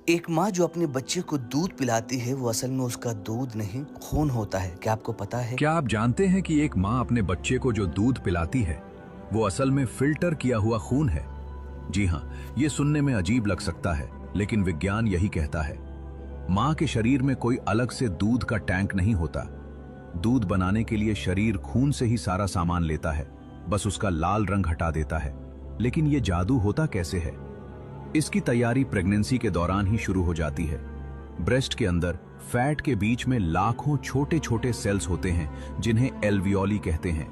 एक माँ जो अपने बच्चे को दूध पिलाती है वो असल में उसका दूध नहीं खून होता है। क्या आपको पता है? क्या आप जानते हैं कि एक माँ अपने बच्चे को जो दूध पिलाती है वो असल में फिल्टर किया हुआ खून है? जी हाँ, ये सुनने में अजीब लग सकता है, लेकिन विज्ञान यही कहता है। माँ के शरीर में कोई अलग से दूध का टैंक नहीं होता। दूध बनाने के लिए शरीर खून से ही सारा सामान लेता है, बस उसका लाल रंग हटा देता है। लेकिन ये जादू होता कैसे है? इसकी तैयारी प्रेगनेंसी के दौरान ही शुरू हो जाती है। ब्रेस्ट के अंदर फैट के बीच में लाखों छोटे छोटे सेल्स होते हैं जिन्हें एल्वियोली कहते हैं।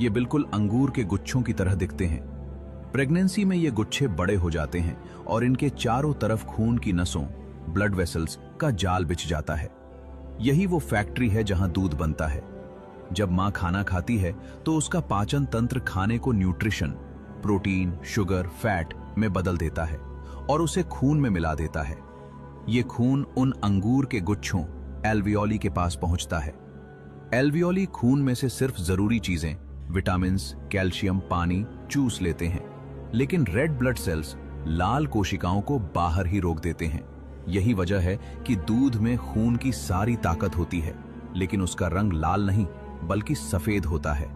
ये बिल्कुल अंगूर के गुच्छों की तरह दिखते हैं। प्रेगनेंसी में ये गुच्छे बड़े हो जाते हैं और इनके चारों तरफ खून की नसों, ब्लड वेसल्स का जाल बिछ जाता है। यही वो फैक्ट्री है जहां दूध बनता है। जब मां खाना खाती है तो उसका पाचन तंत्र खाने को न्यूट्रिशन, प्रोटीन, शुगर, फैट में बदल देता है और उसे खून में मिला देता है। ये खून उन अंगूर के गुच्छों एल्वियोली के पास पहुंचता है। एल्वियोली खून में से सिर्फ जरूरी चीजें, विटामिन्स, कैल्शियम, पानी चूस लेते हैं, लेकिन रेड ब्लड सेल्स, लाल कोशिकाओं को बाहर ही रोक देते हैं। यही वजह है कि दूध में खून की सारी ताकत होती है, लेकिन उसका रंग लाल नहीं बल्कि सफेद होता है।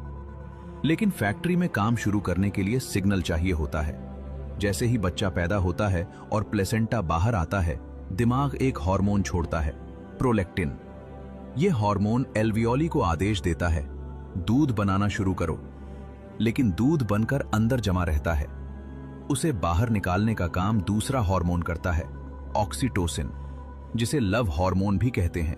लेकिन फैक्ट्री में काम शुरू करने के लिए सिग्नल चाहिए होता है। जैसे ही बच्चा पैदा होता है और प्लेसेंटा बाहर आता है, दिमाग एक हार्मोन छोड़ता है, प्रोलैक्टिन। यह हार्मोन एल्वियोली को आदेश देता है, दूध बनाना शुरू करो। लेकिन दूध बनकर अंदर जमा रहता है। उसे बाहर निकालने का काम दूसरा हार्मोन करता है, ऑक्सीटोसिन, जिसे लव हार्मोन भी कहते हैं।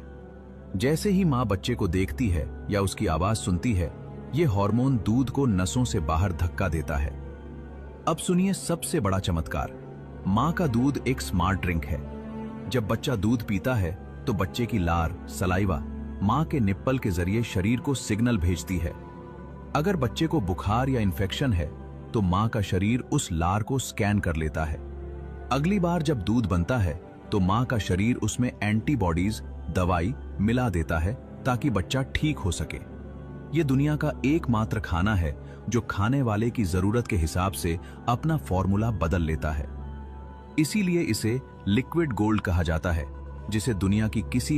जैसे ही मां बच्चे को देखती है या उसकी आवाज सुनती है, यह हार्मोन दूध को नसों से बाहर धक्का देता है। अब सुनिए सबसे बड़ा चमत्कार। मां का दूध एक स्मार्ट ड्रिंक है। जब बच्चा दूध पीता है तो बच्चे की लार, सलाइवा मां के निप्पल के जरिए शरीर को सिग्नल भेजती है। अगर बच्चे को बुखार या इन्फेक्शन है तो मां का शरीर उस लार को स्कैन कर लेता है। अगली बार जब दूध बनता है तो मां का शरीर उसमें एंटीबॉडीज, दवाई मिला देता है ताकि बच्चा ठीक हो सके। यह दुनिया का एकमात्र खाना है जो खाने वाले की जरूरत के हिसाब से अपना फॉर्मूला बदल लेता है। इसीलिए इसे लिक्विड गोल्ड कहा जाता है, जिसे दुनिया की किसी